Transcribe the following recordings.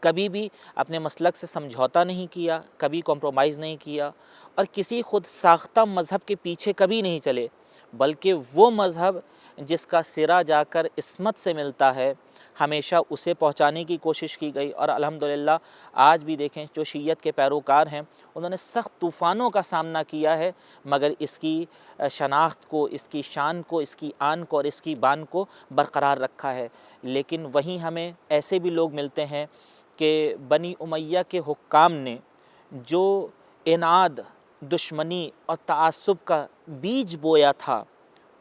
کبھی بھی اپنے مسلک سے سمجھوتا نہیں کیا، کبھی کمپرومائز نہیں کیا، اور کسی خود ساختہ مذہب کے پیچھے کبھی نہیں چلے، بلکہ وہ مذہب جس کا سرا جا کر عصمت سے ملتا ہے ہمیشہ اسے پہنچانے کی کوشش کی گئی۔ اور الحمدللہ آج بھی دیکھیں جو شیعت کے پیروکار ہیں انہوں نے سخت طوفانوں کا سامنا کیا ہے، مگر اس کی شناخت کو، اس کی شان کو، اس کی آن کو اور اس کی بان کو برقرار رکھا ہے۔ لیکن وہیں ہمیں ایسے بھی لوگ ملتے ہیں کہ بنی امیہ کے حکام نے جو اناد، دشمنی اور تعصب کا بیج بویا تھا،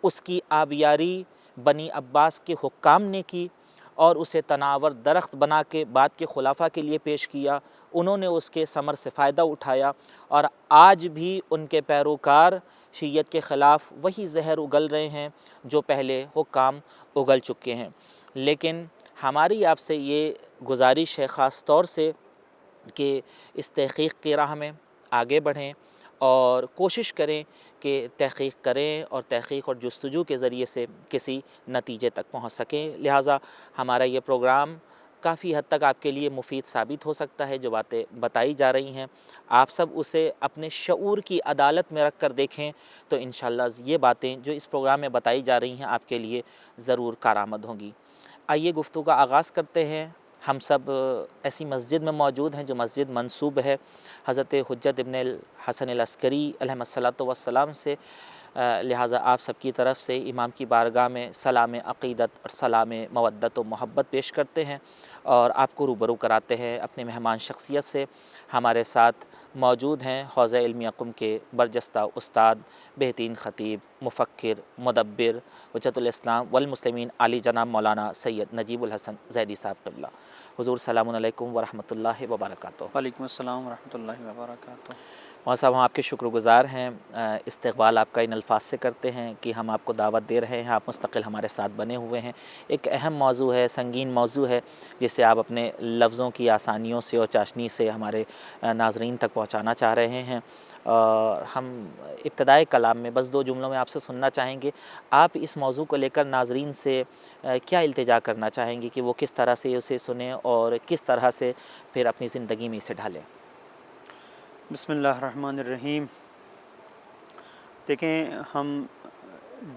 اس کی آبیاری بنی عباس کے حکام نے کی اور اسے تناور درخت بنا کے بعد کے خلافہ کے لیے پیش کیا۔ انہوں نے اس کے ثمر سے فائدہ اٹھایا، اور آج بھی ان کے پیروکار شیعت کے خلاف وہی زہر اگل رہے ہیں جو پہلے حکام اگل چکے ہیں۔ لیکن ہماری آپ سے یہ گزارش ہے خاص طور سے کہ اس تحقیق کی راہ میں آگے بڑھیں اور کوشش کریں کہ تحقیق کریں اور تحقیق اور جستجو کے ذریعے سے کسی نتیجے تک پہنچ سکیں۔ لہٰذا ہمارا یہ پروگرام کافی حد تک آپ کے لیے مفید ثابت ہو سکتا ہے۔ جو باتیں بتائی جا رہی ہیں آپ سب اسے اپنے شعور کی عدالت میں رکھ کر دیکھیں تو انشاءاللہ یہ باتیں جو اس پروگرام میں بتائی جا رہی ہیں آپ کے لیے ضرور کارآمد ہوں گی۔ آئیے گفتگو کا آغاز کرتے ہیں۔ ہم سب ایسی مسجد میں موجود ہیں جو مسجد منسوب ہے حضرت حجت ابن الحسن العسکری علیہ الصلاۃ والسلام سے، لہٰذا آپ سب کی طرف سے امام کی بارگاہ میں سلام عقیدت اور سلام مودت و محبت پیش کرتے ہیں اور آپ کو روبرو کراتے ہیں اپنے مہمان شخصیت سے۔ ہمارے ساتھ موجود ہیں حوزہ علمیہ قم کے برجستہ استاد، بہترین خطیب، مفکر، مدبر، حجت الاسلام والمسلمین علی جناب مولانا سید نجیب الحسن زیدی صاحب قبلہ۔ حضور سلام علیکم ورحمۃ اللہ وبرکاتہ۔ وعلیکم السلام ورحمۃ اللہ وبرکاتہ۔ مولانا صاحب ہم آپ کے شکر گزار ہیں، استقبال آپ کا ان الفاظ سے کرتے ہیں کہ ہم آپ کو دعوت دے رہے ہیں، آپ مستقل ہمارے ساتھ بنے ہوئے ہیں۔ ایک اہم موضوع ہے، سنگین موضوع ہے، جسے آپ اپنے لفظوں کی آسانیوں سے اور چاشنی سے ہمارے ناظرین تک پہنچانا چاہ رہے ہیں۔ اور ہم ابتدائی کلام میں بس 2 جملوں میں آپ سے سننا چاہیں گے، آپ اس موضوع کو لے کر ناظرین سے کیا التجا کرنا چاہیں گے کہ وہ کس طرح سے اسے سنیں اور کس طرح سے پھر اپنی زندگی میں اسے ڈھالیں؟ بسم اللہ الرحمن الرحیم۔ دیکھیں، ہم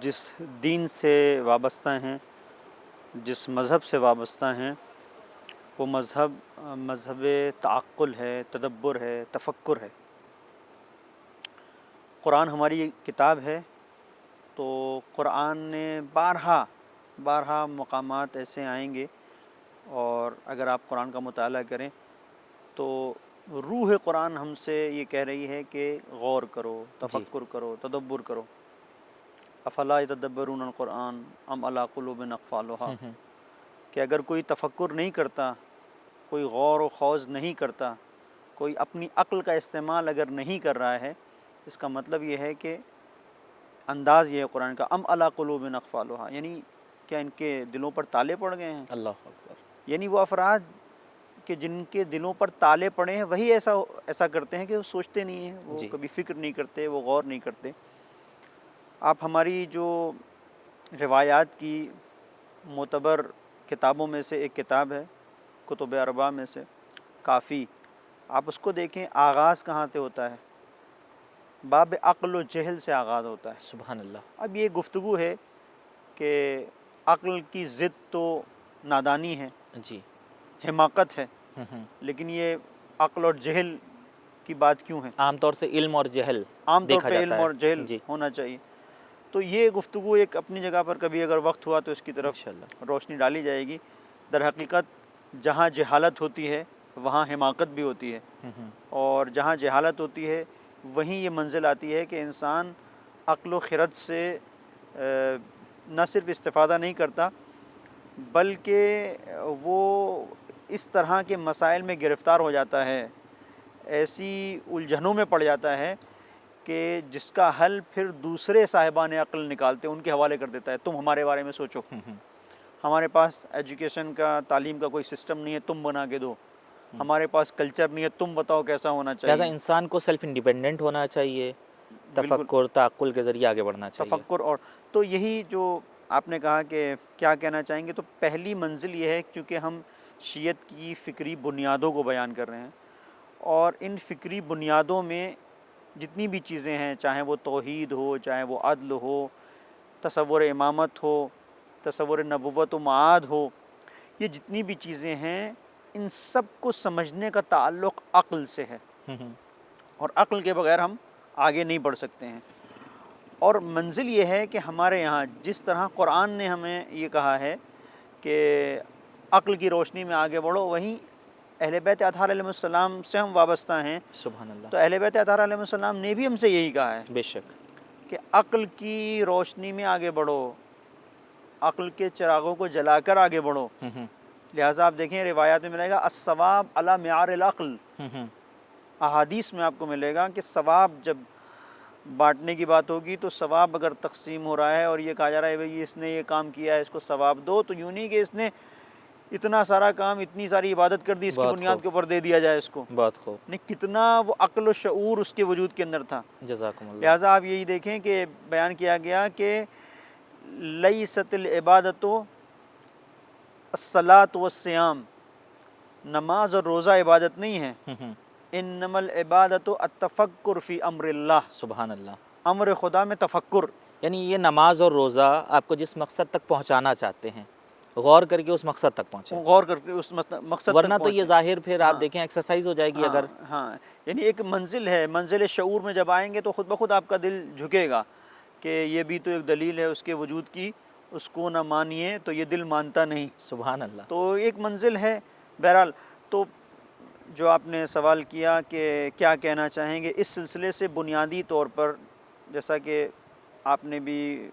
جس دین سے وابستہ ہیں، جس مذہب سے وابستہ ہیں، وہ مذہب تعقل ہے، تدبر ہے، تفکر ہے۔ قرآن ہماری کتاب ہے، تو قرآن نے بارہا مقامات ایسے آئیں گے، اور اگر آپ قرآن کا مطالعہ کریں تو روح قرآن ہم سے یہ کہہ رہی ہے کہ غور کرو، تفکر کرو، تدبر کرو۔ افلا یتدبرون القرآن ام علی قلوب اقفالها، کہ اگر کوئی تفکر نہیں کرتا، کوئی غور و خوض نہیں کرتا، کوئی اپنی عقل کا استعمال اگر نہیں کر رہا ہے، اس کا مطلب یہ ہے کہ انداز یہ ہے قرآن کا، ام علی قلوب اقفالها، یعنی کیا ان کے دلوں پر تالے پڑ گئے ہیں؟ اللہ اکبر۔ یعنی وہ افراد کہ جن کے دلوں پر تالے پڑے ہیں وہی ایسا کرتے ہیں کہ وہ سوچتے نہیں ہیں، وہ کبھی فکر نہیں کرتے، وہ غور نہیں کرتے۔ آپ ہماری جو روایات کی معتبر کتابوں میں سے ایک کتاب ہے، کتب اربعہ میں سے کافی، آپ اس کو دیکھیں، آغاز کہاں سے ہوتا ہے؟ باب عقل و جہل سے آغاز ہوتا ہے۔ سبحان اللہ۔ اب یہ گفتگو ہے کہ عقل کی ضد تو نادانی ہے، جی، حماقت ہے، لیکن یہ عقل اور جہل کی بات کیوں ہے؟ عام طور سے علم اور جہل عام طور دیکھا پہ جاتا علم ہے۔ اور جہل جی، ہونا چاہیے۔ تو یہ گفتگو ایک اپنی جگہ پر کبھی اگر وقت ہوا تو اس کی طرف انشاءاللہ۔ روشنی ڈالی جائے گی۔ در حقیقت جہاں جہالت ہوتی ہے وہاں حماقت بھی ہوتی ہے، اور جہاں جہالت ہوتی ہے وہیں یہ منزل آتی ہے کہ انسان عقل و خرد سے نہ صرف استفادہ نہیں کرتا، بلکہ وہ اس طرح کے مسائل میں گرفتار ہو جاتا ہے، ایسی الجھنوں میں پڑ جاتا ہے کہ جس کا حل پھر دوسرے صاحبان عقل نکالتے ان کے حوالے کر دیتا ہے۔ تم ہمارے بارے میں سوچو، ہمارے پاس ایجوکیشن کا، تعلیم کا کوئی سسٹم نہیں ہے، تم بنا کے دو، ہمارے پاس کلچر نہیں ہے، تم بتاؤ کیسا ہونا چاہیے۔ لہٰذا انسان کو سیلف انڈیپینڈنٹ ہونا چاہیے، تفکر تعقل کے ذریعے آگے بڑھنا چاہیے۔ تفکر، اور تو یہی جو آپ نے کہا کہ کیا کہنا چاہیں گے، تو پہلی منزل یہ ہے، کیونکہ ہم شیعت کی فکری بنیادوں کو بیان کر رہے ہیں، اور ان فکری بنیادوں میں جتنی بھی چیزیں ہیں، چاہے وہ توحید ہو، چاہے وہ عدل ہو، تصور امامت ہو، تصور نبوت و معاد ہو، یہ جتنی بھی چیزیں ہیں ان سب کو سمجھنے کا تعلق عقل سے ہے، اور عقل کے بغیر ہم آگے نہیں بڑھ سکتے ہیں۔ اور منزل یہ ہے کہ ہمارے یہاں جس طرح قرآن نے ہمیں یہ کہا ہے کہ عقل کی روشنی میں آگے بڑھو، وہیں اہل بیت اطہار علیہ السلام سے ہم وابستہ ہیں، سبحان اللہ، تو اہل بیت اطہار علیہ السلام نے بھی ہم سے یہی کہا ہے بے شک، کہ عقل کی روشنی میں آگے بڑھو، عقل کے چراغوں کو جلا کر آگے بڑھو۔ لہٰذا آپ دیکھیں روایات میں ملے گا الثواب علی معیار العقل، احادیث میں آپ کو ملے گا کہ ثواب جب بانٹنے کی بات ہوگی تو ثواب اگر تقسیم ہو رہا ہے اور یہ کہا جا رہا ہے بھئی اس نے یہ کام کیا ہے اس کو ثواب دو، تو یوں نہیں کہ اس نے اتنا سارا کام، اتنی ساری عبادت کر دی، اس کی بہت بنیاد خوب، کے اوپر دے دیا جائے اس کو، بہت خوب، نہیں کتنا وہ عقل و شعور اس کے وجود کے اندر تھا۔ جزاکم اللہ، لہٰذا آپ یہی دیکھیں کہ بیان کیا گیا کہ لیست العبادۃ الصلاۃ والصیام، نماز اور روزہ عبادت نہیں ہے، انما العبادۃ التفکر فی امر اللہ، سبحان اللہ، امر خدا میں تفکر۔ یعنی یہ نماز اور روزہ آپ کو جس مقصد تک پہنچانا چاہتے ہیں، غور کر کے اس مقصد تک پہنچے، غور کر کے اس مقصد ورنہ تک تو یہ پہنچے۔ ظاہر پھر آپ ہاں، دیکھیں ایکسرسائز ہو جائے گی اگر، ہاں یعنی ایک منزل ہے، منزل شعور میں جب آئیں گے تو خود بخود آپ کا دل جھکے گا کہ یہ بھی تو ایک دلیل ہے اس کے وجود کی، اس کو نہ مانیے تو یہ دل مانتا نہیں، سبحان اللہ، تو ایک منزل ہے۔ بہرحال تو جو آپ نے سوال کیا کہ کیا کہنا چاہیں گے اس سلسلے سے، بنیادی طور پر جیسا کہ آپ نے بھی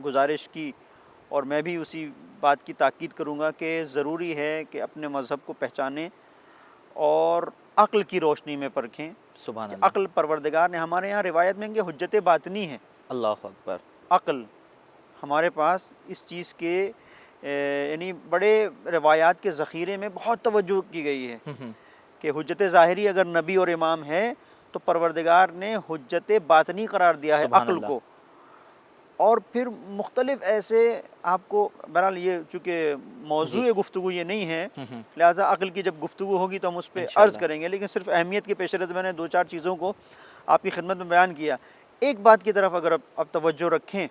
گزارش کی اور میں بھی اسی بات کی تاکید کروں گا کہ ضروری ہے کہ اپنے مذہب کو پہچانیں اور عقل کی روشنی میں پرکھیں سبحان کہ اللہ، عقل پروردگار نے ہمارے یہاں روایت میں کہ حجت باطنی ہے، اللہ اکبر، عقل ہمارے پاس اس چیز کے یعنی بڑے روایات کے ذخیرے میں بہت توجہ کی گئی ہے کہ حجت ظاہری اگر نبی اور امام ہے تو پروردگار نے حجت باطنی قرار دیا ہے سبحان عقل اللہ، کو، اور پھر مختلف ایسے آپ کو، بہرحال یہ چونکہ موضوع گفتگو یہ نہیں ہے، لہٰذا عقل کی جب گفتگو ہوگی تو ہم اس پہ انشاءاللہ، عرض کریں گے، لیکن صرف اہمیت کے پیش نظر میں نے دو چار چیزوں کو آپ کی خدمت میں بیان کیا۔ ایک بات کی طرف اگر آپ توجہ رکھیں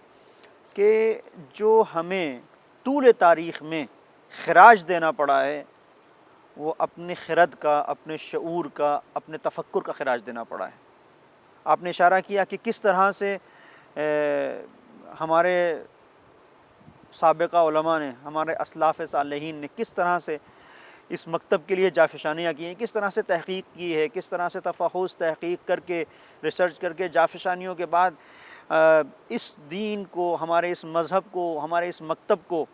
کہ جو ہمیں طول تاریخ میں خراج دینا پڑا ہے وہ اپنے خرد کا، اپنے شعور کا، اپنے تفکر کا خراج دینا پڑا ہے۔ آپ نے اشارہ کیا کہ کس طرح سے ہمارے سابقہ علماء نے، ہمارے اسلاف صالحین نے کس طرح سے اس مکتب کے لیے جافشانیاں کی ہیں، کس طرح سے تحقیق کی ہے، کس طرح سے تفحص تحقیق کر کے، ریسرچ کر کے، جافشانیوں کے بعد اس دین کو، ہمارے اس مذہب کو، ہمارے اس مکتب کو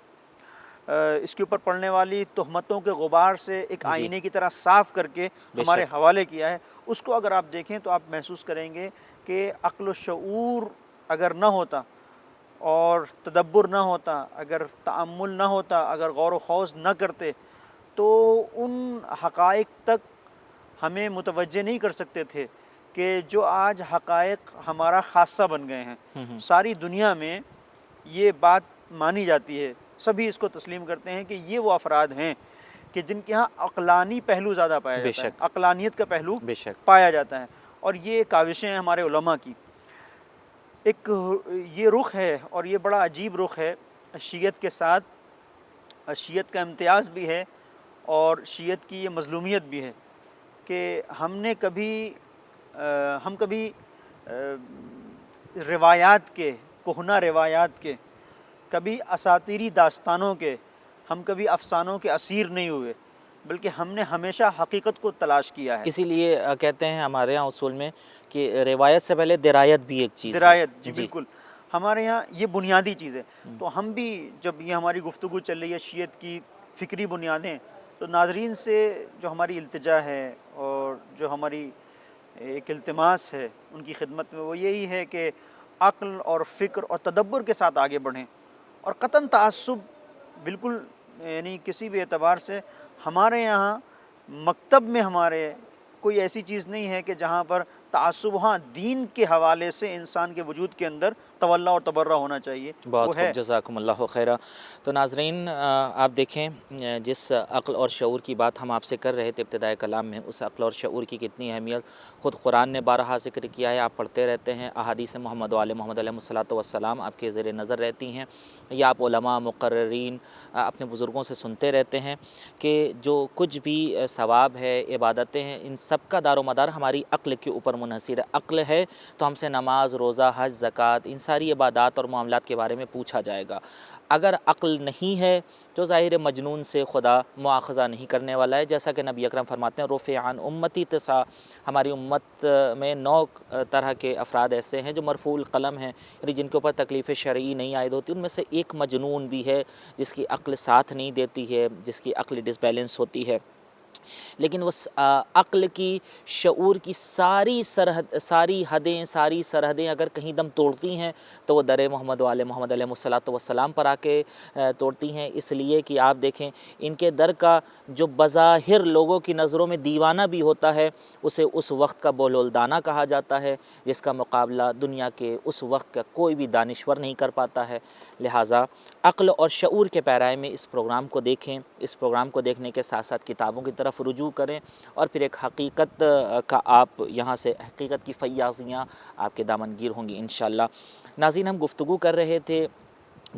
اس کے اوپر پڑنے والی تہمتوں کے غبار سے ایک آئینے کی طرح صاف کر کے ہمارے حوالے کیا ہے۔ اس کو اگر آپ دیکھیں تو آپ محسوس کریں گے کہ عقل و شعور اگر نہ ہوتا اور تدبر نہ ہوتا، اگر تأمل نہ ہوتا، اگر غور و خوض نہ کرتے تو ان حقائق تک ہمیں متوجہ نہیں کر سکتے تھے کہ جو آج حقائق ہمارا خاصہ بن گئے ہیں۔ ساری دنیا میں یہ بات مانی جاتی ہے، سبھی اس کو تسلیم کرتے ہیں کہ یہ وہ افراد ہیں کہ جن کے ہاں عقلانی پہلو زیادہ پایا جاتا ہے، عقلانیت کا پہلو پایا جاتا ہے، اور یہ کاوشیں ہیں ہمارے علماء کی۔ ایک یہ رخ ہے اور یہ بڑا عجیب رخ ہے شیعت کے ساتھ، شیعت کا امتیاز بھی ہے اور شیعت کی یہ مظلومیت بھی ہے کہ ہم کبھی روایات کے، کہنہ روایات کے، کبھی اساطیری داستانوں کے، ہم کبھی افسانوں کے اسیر نہیں ہوئے، بلکہ ہم نے ہمیشہ حقیقت کو تلاش کیا ہے۔ اسی لیے کہتے ہیں ہمارے ہاں اصول میں کہ روایت سے پہلے درایت بھی ایک چیز ہے۔ درایت، جی بالکل، ہمارے ہاں یہ بنیادی چیز ہے۔ تو ہم بھی جب یہ ہماری گفتگو چل رہی ہے شیعت کی فکری بنیادیں، تو ناظرین سے جو ہماری التجا ہے اور جو ہماری ایک التماس ہے ان کی خدمت میں، وہ یہی ہے کہ عقل اور فکر اور تدبر کے ساتھ آگے بڑھیں، اور قطعاً تعصب بالکل یعنی کسی بھی اعتبار سے ہمارے یہاں مکتب میں ہمارے کوئی ایسی چیز نہیں ہے کہ جہاں پر تعصب ہاں دین کے حوالے سے انسان کے وجود کے اندر تولا اور تبرہ ہونا چاہیے، بہت وہ ہے۔ خوب، جزاکم اللہ خیرہ۔ تو ناظرین آپ دیکھیں جس عقل اور شعور کی بات ہم آپ سے کر رہے تھے ابتدائے کلام میں، اس عقل اور شعور کی کتنی اہمیت خود قرآن نے بارہا ذکر کیا ہے، آپ پڑھتے رہتے ہیں، احادیث محمد و آل محمد علیہ الصلاۃ والسلام آپ کے زیر نظر رہتی ہیں، یا آپ علماء مقررین اپنے بزرگوں سے سنتے رہتے ہیں کہ جو کچھ بھی ثواب ہے، عبادتیں ہیں، ان سب کا دار و مدار ہماری عقل کے اوپر منحصر ہے۔ عقل ہے تو ہم سے نماز، روزہ، حج، زکوٰۃ، ان ساری عبادات اور معاملات کے بارے میں پوچھا جائے گا۔ اگر عقل نہیں ہے تو ظاہر مجنون سے خدا مواخذہ نہیں کرنے والا ہے، جیسا کہ نبی اکرم فرماتے ہیں رفع عن امتی تسع، ہماری امت میں 9 طرح کے افراد ایسے ہیں جو مرفوع القلم ہیں، یعنی جن کے اوپر تکلیف شرعی نہیں عائد ہوتی، ان میں سے ایک مجنون بھی ہے جس کی عقل ساتھ نہیں دیتی ہے، جس کی عقل ڈس بیلنس ہوتی ہے۔ لیکن اس عقل کی، شعور کی ساری حدیں، ساری سرحدیں اگر کہیں دم توڑتی ہیں تو وہ در محمد و آل محمد علیہ الصلاۃ والسلام پر آ کے توڑتی ہیں، اس لیے کہ آپ دیکھیں ان کے در کا جو بظاہر لوگوں کی نظروں میں دیوانہ بھی ہوتا ہے، اسے اس وقت کا بولولدانہ کہا جاتا ہے جس کا مقابلہ دنیا کے اس وقت کا کوئی بھی دانشور نہیں کر پاتا ہے۔ لہٰذا عقل اور شعور کے پیرائے میں اس پروگرام کو دیکھیں، اس پروگرام کو دیکھنے کے ساتھ ساتھ کتابوں کی طرف رجوع کریں، اور پھر ایک حقیقت کا آپ یہاں سے حقیقت کی فیاضیاں آپ کے دامن گیر ہوں گی انشاءاللہ۔ ناظرین، ہم گفتگو کر رہے تھے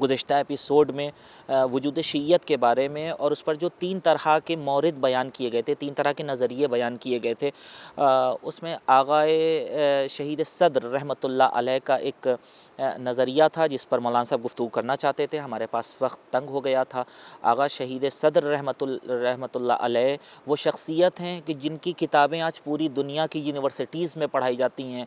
گزشتہ ایپیسوڈ میں وجود شیعیت کے بارے میں، اور اس پر جو 3 طرح کے مورد بیان کیے گئے تھے، 3 طرح کے نظریے بیان کیے گئے تھے، اس میں آغائے شہید صدر رحمۃ اللہ علیہ کا ایک نظریہ تھا جس پر مولانا صاحب گفتگو کرنا چاہتے تھے، ہمارے پاس وقت تنگ ہو گیا تھا۔ آغا شہید صدر رحمۃ اللہ علیہ وہ شخصیت ہیں کہ جن کی کتابیں آج پوری دنیا کی یونیورسٹیز میں پڑھائی جاتی ہیں۔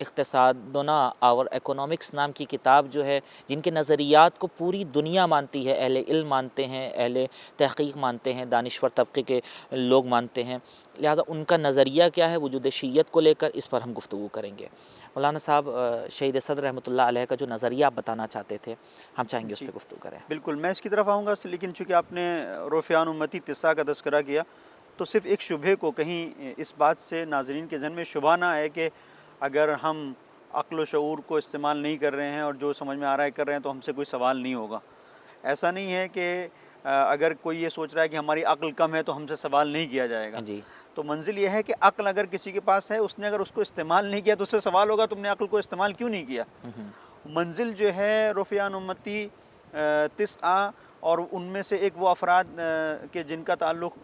اقتصادنا اور اکنامکس نام کی کتاب جو ہے، جن کے نظریات کو پوری دنیا مانتی ہے، اہل علم مانتے ہیں، اہل تحقیق مانتے ہیں، دانشور طبقے کے لوگ مانتے ہیں، لہٰذا ان کا نظریہ کیا ہے وجود شیعیت کو لے کر، اس پر ہم گفتگو کریں گے۔ مولانا صاحب، شہید صدر رحمۃ اللہ علیہ کا جو نظریہ آپ بتانا چاہتے تھے، ہم چاہیں گے اس پہ گفتگو کریں۔ بالکل، میں اس کی طرف آؤں گا، لیکن چونکہ آپ نے رفع عن امتی تسع کا تذکرہ کیا تو صرف ایک شبہے کو کہیں اس بات سے ناظرین کے ذہن میں شبہ نہ ہے کہ اگر ہم عقل و شعور کو استعمال نہیں کر رہے ہیں اور جو سمجھ میں آ رہا ہے کر رہے ہیں تو ہم سے کوئی سوال نہیں ہوگا۔ ایسا نہیں ہے کہ اگر کوئی یہ سوچ رہا ہے کہ ہماری عقل کم ہے تو ہم سے سوال نہیں کیا جائے گا۔ جی، تو منزل یہ ہے کہ عقل اگر کسی کے پاس ہے، اس نے اگر اس کو استعمال نہیں کیا تو اس سے سوال ہوگا تم نے عقل کو استعمال کیوں نہیں کیا۔ منزل جو ہے رفع عن امتی تسع، اور ان میں سے ایک وہ افراد کہ جن کا تعلق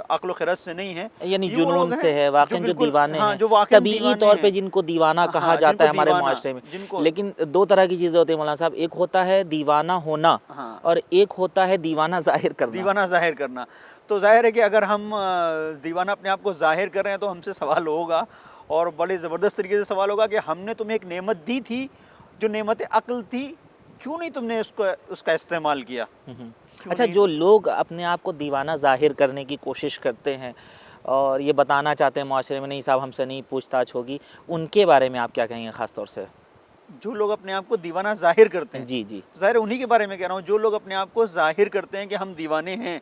عقل و خرد سے نہیں ہے، یعنی یہ وہ جنون لوگ سے ہیں ہے، واقعی جو بالکل، دیوانے ہاں، ہیں، جو واقعی طبیعی دیوانے طور پہ ہیں، جن کو دیوانہ کہا جن جاتا کو ہے ہمارے دیوانہ، معاشرے میں۔ جن کو، لیکن 2 طرح کی چیزیں ہوتی ہیں مولانا صاحب، ایک ہوتا ہے دیوانہ ہونا ہاں، اور ایک ہوتا ہے دیوانہ ظاہر کرنا۔ دیوانہ ظاہر کرنا۔ تو ظاہر ہے کہ اگر ہم دیوانہ اپنے آپ کو ظاہر کر رہے ہیں تو ہم سے سوال ہوگا، اور بڑے زبردست طریقے سے سوال ہوگا کہ ہم نے تمہیں ایک نعمت دی تھی جو نعمت عقل تھی، کیوں نہیں تم نے اس کا استعمال کیا۔ اچھا، جو لوگ اپنے آپ کو دیوانہ ظاہر کرنے کی کوشش کرتے ہیں اور یہ بتانا چاہتے ہیں معاشرے میں نہیں صاحب ہم سے نہیں پوچھ تاچھ ہوگی، ان کے بارے میں آپ کیا کہیں گے خاص طور سے؟ جو لوگ اپنے آپ کو دیوانہ ظاہر کرتے ہیں، جی جی، ظاہر انہی کے بارے میں کہہ رہا ہوں، جو لوگ اپنے آپ کو ظاہر کرتے ہیں کہ ہم دیوانے ہیں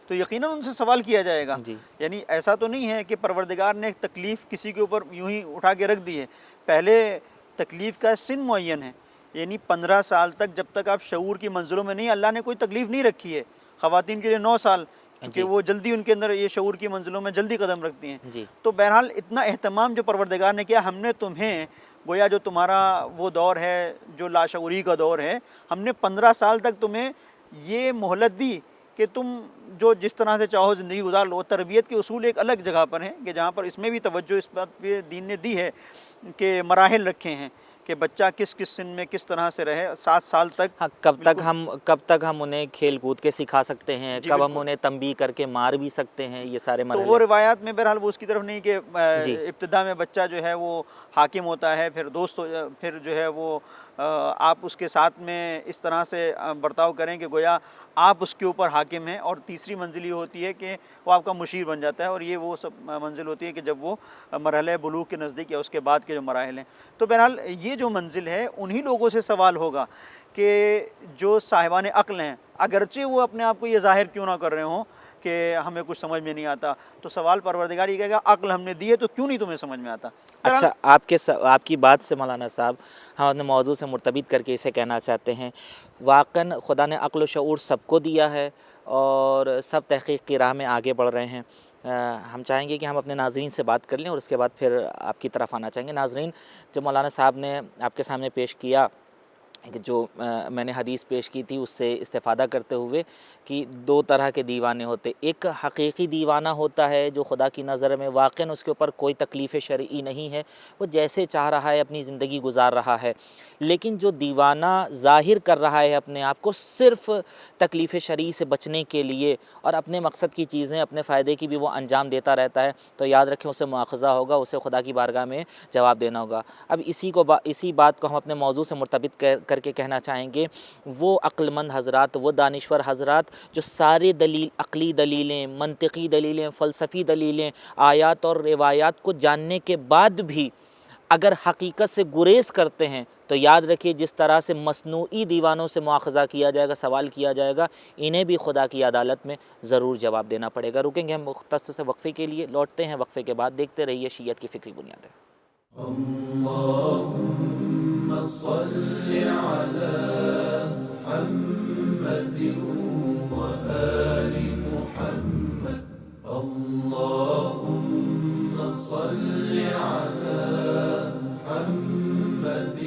تو یقیناً ان سے سوال کیا جائے گا۔ جی، یعنی ایسا تو نہیں ہے کہ پروردگار نے ایک تکلیف کسی کے اوپر یوں ہی اٹھا کے رکھ دی ہے، پہلے تکلیف کا سن معین ہے، یعنی 15 سال تک جب تک آپ شعور کی منزلوں میں نہیں، اللہ نے کوئی تکلیف نہیں رکھی ہے۔ خواتین کے لیے 9 سال، کیونکہ وہ جلدی ان کے اندر یہ شعور کی منزلوں میں جلدی قدم رکھتی ہیں۔ جی، تو بہرحال اتنا اہتمام جو پروردگار نے کیا، ہم نے تمہیں گویا جو تمہارا وہ دور ہے جو لاشعوری کا دور ہے، ہم نے 15 سال تک تمہیں یہ مہلت دی کہ تم جو جس طرح سے چاہو زندگی گزار لو۔ تربیت کے اصول ایک الگ جگہ پر ہیں کہ جہاں پر اس میں بھی توجہ اس بات پہ دین نے دی ہے کہ مراحل رکھے ہیں کہ بچہ کس کس سن میں کس طرح سے رہے۔ 7 سال تک ہاں، کب تک ہم انہیں کھیل کود کے سکھا سکتے ہیں، کب ہم انہیں تنبیہ کر کے مار بھی سکتے ہیں، یہ سارے تو مرحلے۔ وہ روایات میں بہرحال وہ اس کی طرف نہیں کہ ابتدا میں بچہ جو ہے وہ حاکم ہوتا ہے، پھر دوست پھر جو ہے وہ آپ اس کے ساتھ میں اس طرح سے برتاؤ کریں کہ گویا آپ اس کے اوپر حاکم ہیں، اور تیسری منزل یہ ہوتی ہے کہ وہ آپ کا مشیر بن جاتا ہے، اور یہ وہ سب منزل ہوتی ہے کہ جب وہ مرحلہ بلوغ کے نزدیک یا اس کے بعد کے جو مراحل ہیں۔ تو بہرحال یہ جو منزل ہے انہی لوگوں سے سوال ہوگا کہ جو صاحبان عقل ہیں، اگرچہ وہ اپنے آپ کو یہ ظاہر کیوں نہ کر رہے ہوں کہ ہمیں کچھ سمجھ میں نہیں آتا، تو سوال پروردگار یہ کہے گا عقل ہم نے دی ہے تو کیوں نہیں تمہیں سمجھ میں آتا؟ اچھا، آپ کی بات سے مولانا صاحب ہم اپنے موضوع سے مرتبط کر کے اسے کہنا چاہتے ہیں، واقعاً خدا نے عقل و شعور سب کو دیا ہے اور سب تحقیق کی راہ میں آگے بڑھ رہے ہیں۔ ہم چاہیں گے کہ ہم اپنے ناظرین سے بات کر لیں اور اس کے بعد پھر آپ کی طرف آنا چاہیں گے۔ ناظرین، جو مولانا صاحب نے آپ کے سامنے پیش کیا، کہ جو میں نے حدیث پیش کی تھی اس سے استفادہ کرتے ہوئے کہ دو طرح کے دیوانے ہوتے، ایک حقیقی دیوانہ ہوتا ہے جو خدا کی نظر میں واقعاً اس کے اوپر کوئی تکلیف شرعی نہیں ہے، وہ جیسے چاہ رہا ہے اپنی زندگی گزار رہا ہے، لیکن جو دیوانہ ظاہر کر رہا ہے اپنے آپ کو صرف تکلیف شرعی سے بچنے کے لیے اور اپنے مقصد کی چیزیں اپنے فائدے کی بھی وہ انجام دیتا رہتا ہے، تو یاد رکھیں اسے مواخذہ ہوگا، اسے خدا کی بارگاہ میں جواب دینا ہوگا۔ اب اسی بات کو ہم اپنے موضوع سے مرتبط کر کے کہنا چاہیں گے، وہ عقل مند حضرات، وہ دانشور حضرات جو سارے عقلی دلیلیں، منطقی دلیلیں، فلسفی دلیلیں، آیات اور روایات کو جاننے کے بعد بھی اگر حقیقت سے گریز کرتے ہیں تو یاد رکھیے جس طرح سے مصنوعی دیوانوں سے مواخذہ کیا جائے گا، سوال کیا جائے گا، انہیں بھی خدا کی عدالت میں ضرور جواب دینا پڑے گا۔ رکیں گے ہم مختصر سے وقفے کے لیے، لوٹتے ہیں وقفے کے بعد، دیکھتے رہیے شیعت کی فکری بنیادیں۔ اللہم صل علی محمد و آل محمد، اللہم صل علی محمد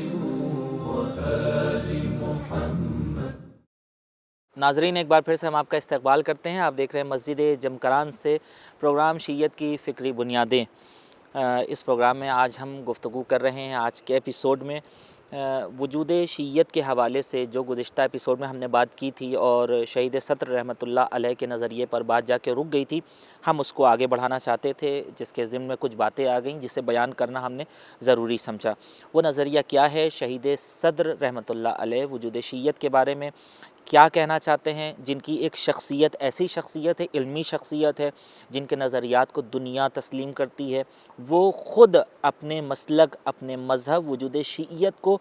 و آل محمد۔ ناظرین، ایک بار پھر سے ہم آپ کا استقبال کرتے ہیں، آپ دیکھ رہے ہیں مسجد جمکران سے پروگرام شیعت کی فکری بنیادیں۔ اس پروگرام میں آج ہم گفتگو کر رہے ہیں، آج کے ایپیسوڈ میں وجود شیعت کے حوالے سے جو گزشتہ ایپیسوڈ میں ہم نے بات کی تھی اور شہید صدر رحمۃ اللہ علیہ کے نظریے پر بات جا کے رک گئی تھی، ہم اس کو آگے بڑھانا چاہتے تھے، جس کے ضمن میں کچھ باتیں آ گئیں جسے بیان کرنا ہم نے ضروری سمجھا۔ وہ نظریہ کیا ہے؟ شہید صدر رحمۃ اللہ علیہ وجود شیعت کے بارے میں کیا کہنا چاہتے ہیں، جن کی ایک شخصیت ایسی شخصیت ہے، علمی شخصیت ہے، جن کے نظریات کو دنیا تسلیم کرتی ہے، وہ خود اپنے مسلک، اپنے مذہب وجود شیعت کو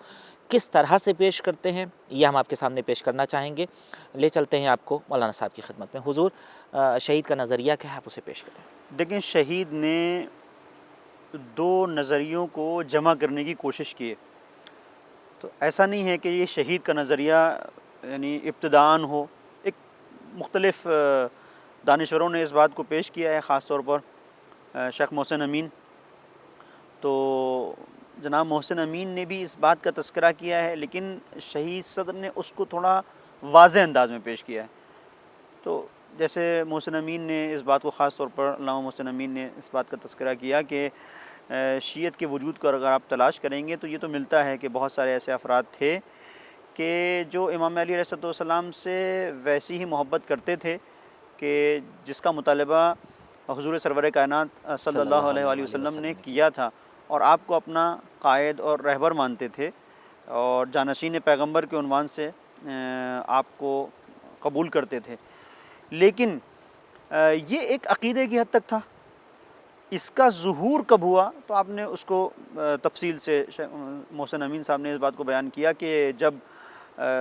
کس طرح سے پیش کرتے ہیں، یہ ہم آپ کے سامنے پیش کرنا چاہیں گے۔ لے چلتے ہیں آپ کو مولانا صاحب کی خدمت میں۔ حضور، شہید کا نظریہ کیا ہے، آپ اسے پیش کریں۔ دیکھیں، شہید نے دو نظریوں کو جمع کرنے کی کوشش کی ہے، تو ایسا نہیں ہے کہ یہ شہید کا نظریہ یعنی ابتداءً ہو، ایک مختلف دانشوروں نے اس بات کو پیش کیا ہے، خاص طور پر شیخ محسن امین۔ تو جناب محسن امین نے بھی اس بات کا تذکرہ کیا ہے، لیکن شہید صدر نے اس کو تھوڑا واضح انداز میں پیش کیا ہے۔ تو جیسے محسن امین نے اس بات کو، خاص طور پر علامہ محسن امین نے اس بات کا تذکرہ کیا کہ شیعت کے وجود کو اگر آپ تلاش کریں گے تو یہ تو ملتا ہے کہ بہت سارے ایسے افراد تھے کہ جو امام علی علیہ السلام سے ویسی ہی محبت کرتے تھے کہ جس کا مطالبہ حضور سرور کائنات صلی اللہ علیہ وآلہ وسلم نے کیا تھا، اور آپ کو اپنا قائد اور رہبر مانتے تھے اور جانشین پیغمبر کے عنوان سے آپ کو قبول کرتے تھے۔ لیکن یہ ایک عقیدے کی حد تک تھا، اس کا ظہور کب ہوا تو آپ نے اس کو تفصیل سے محسن امین صاحب نے اس بات کو بیان کیا کہ جب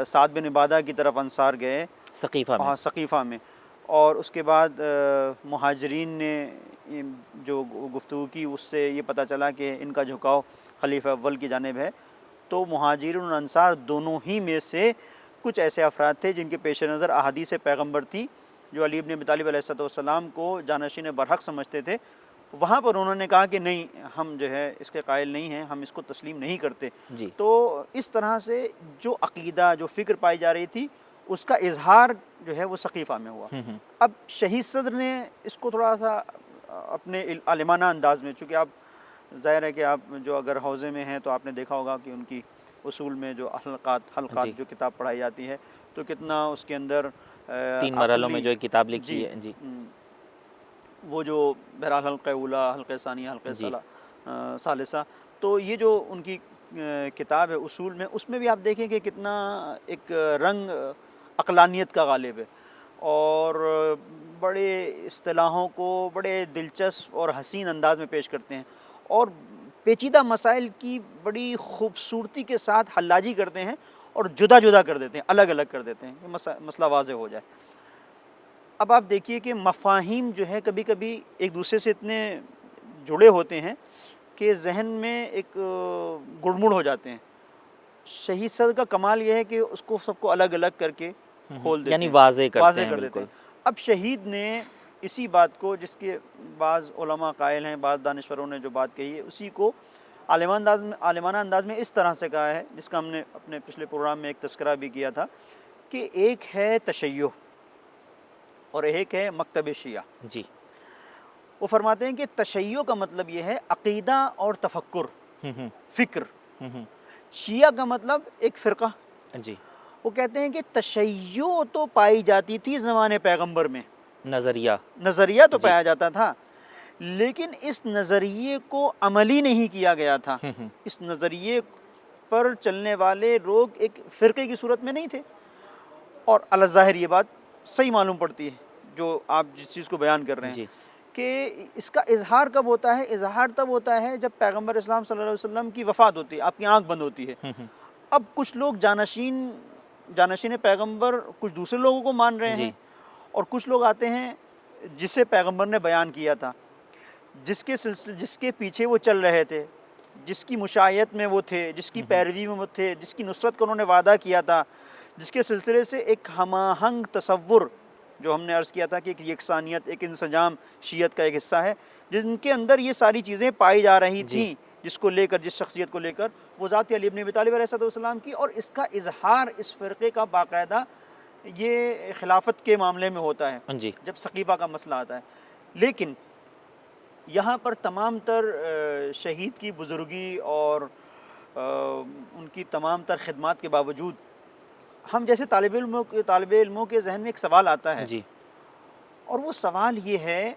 سعد بن عبادہ کی طرف انصار گئے ثقیفہ میں، اور اس کے بعد مہاجرین نے جو گفتگو کی اس سے یہ پتہ چلا کہ ان کا جھکاؤ خلیفہ اول کی جانب ہے، تو مہاجرین اور انصار دونوں ہی میں سے کچھ ایسے افراد تھے جن کے پیش نظر احادیث پیغمبر تھی، جو علی بن ابی طالب علیہ السلام کو جانشین برحق سمجھتے تھے۔ وہاں پر انہوں نے کہا کہ نہیں، ہم جو ہے اس کے قائل نہیں ہیں، ہم اس کو تسلیم نہیں کرتے جی۔ تو اس طرح سے جو عقیدہ، جو فکر پائی جا رہی تھی، اس کا اظہار جو ہے وہ ثقیفہ میں ہوا۔ اب شہید صدر نے اس کو تھوڑا سا اپنے عالمانہ انداز میں، چونکہ آپ ظاہر ہے کہ آپ جو اگر حوزے میں ہیں تو آپ نے دیکھا ہوگا کہ ان کی اصول میں جو حلقات جو کتاب پڑھائی جاتی ہے تو کتنا اس کے اندر 3 مرحلوں میں جو ایک کتاب لکھی ہے، جی، وہ جو بہرحال حلقہ اولا، حلقہ ثانیہ، حلقہ ثالثہ، تو یہ جو ان کی کتاب ہے اصول میں، اس میں بھی آپ دیکھیں کہ کتنا ایک رنگ عقلانیت کا غالب ہے، اور بڑے اصطلاحوں کو بڑے دلچسپ اور حسین انداز میں پیش کرتے ہیں، اور پیچیدہ مسائل کی بڑی خوبصورتی کے ساتھ حلاجی کرتے ہیں اور جدا جدا کر دیتے ہیں، الگ الگ کر دیتے ہیں کہ مسئلہ واضح ہو جائے۔ اب آپ دیکھیے کہ مفاہیم جو ہے کبھی کبھی ایک دوسرے سے اتنے جڑے ہوتے ہیں کہ ذہن میں ایک گڑمڑ ہو جاتے ہیں. شہید صدر کا کمال یہ ہے کہ اس کو سب کو الگ الگ کر کے کھول دیتے یعنی ہیں, واضح کرتے ہیں کر دیتے بالکل. ہیں. اب شہید نے اسی بات کو, جس کے بعض علماء قائل ہیں, بعض دانشوروں نے جو بات کہی ہے, اسی کو عالمانہ انداز میں اس طرح سے کہا ہے, جس کا ہم نے اپنے پچھلے پروگرام میں ایک تذکرہ بھی کیا تھا, کہ ایک ہے تشیع اور ایک ہے مکتب شیعہ. جی. وہ فرماتے ہیں کہ تشیع کا مطلب یہ ہے عقیدہ اور تفکر, فکر. شیعہ کا مطلب ایک فرقہ. جی. وہ کہتے ہیں کہ تشیع تو پائی جاتی تھی زمانے پیغمبر میں, نظریہ تو پایا جاتا تھا, لیکن اس نظریے کو عملی نہیں کیا گیا تھا. اس نظریے پر چلنے والے لوگ ایک فرقے کی صورت میں نہیں تھے. اور الظاہر یہ بات صحیح معلوم پڑتی ہے جو آپ جس چیز کو بیان کر رہے ہیں, جی. کہ اس کا اظہار کب ہوتا ہے؟ اظہار تب ہوتا ہے جب پیغمبر اسلام صلی اللہ علیہ وسلم کی وفات ہوتی ہے, آپ کی آنکھ بند ہوتی ہے. اب کچھ لوگ جانشین پیغمبر کچھ دوسرے لوگوں کو مان رہے ہیں, اور کچھ لوگ آتے ہیں جسے پیغمبر نے بیان کیا تھا, جس کے پیچھے وہ چل رہے تھے, جس کی مشایعت میں وہ تھے, جس کی پیروی میں وہ تھے, جس کی نصرت کا انہوں نے وعدہ کیا تھا, جس کے سلسلے سے ایک ہم آہنگ تصور, جو ہم نے عرض کیا تھا کہ ایک یکسانیت, ایک انسجام شیعت کا ایک حصہ ہے, جن کے اندر یہ ساری چیزیں پائی جا رہی تھیں, جس کو لے کر, جس شخصیت کو لے کر, وہ ذات علی ابن ابی طالب علیہ السلام کی. اور اس کا اظہار اس فرقے کا باقاعدہ یہ خلافت کے معاملے میں ہوتا ہے, جب سقیفہ کا مسئلہ آتا ہے. لیکن یہاں پر تمام تر شہید کی بزرگی اور ان کی تمام تر خدمات کے باوجود ہم جیسے طالب علموں کے ذہن میں ایک سوال آتا ہے, اور وہ سوال یہ ہے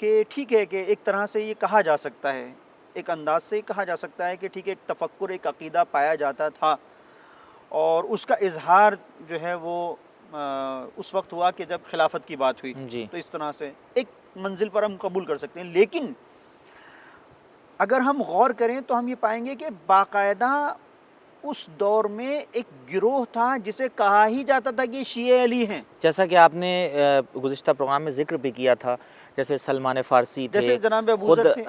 کہ ٹھیک ہے کہ ایک طرح سے یہ کہا جا سکتا ہے, ایک انداز سے کہا جا سکتا ہے کہ ٹھیک ہے, ایک تفکر, ایک عقیدہ پایا جاتا تھا, اور اس کا اظہار جو ہے وہ اس وقت ہوا کہ جب خلافت کی بات ہوئی. تو اس طرح سے ایک منزل پر ہم قبول کر سکتے ہیں. لیکن اگر ہم غور کریں تو ہم یہ پائیں گے کہ باقاعدہ اس دور میں ایک گروہ تھا جسے کہا ہی جاتا تھا کہ شیعہ علی ہیں. جیسا کہ آپ نے گزشتہ پروگرام میں ذکر بھی کیا تھا, جیسے سلمان فارسی تھے, جیسے جناب ابو ذر تھے,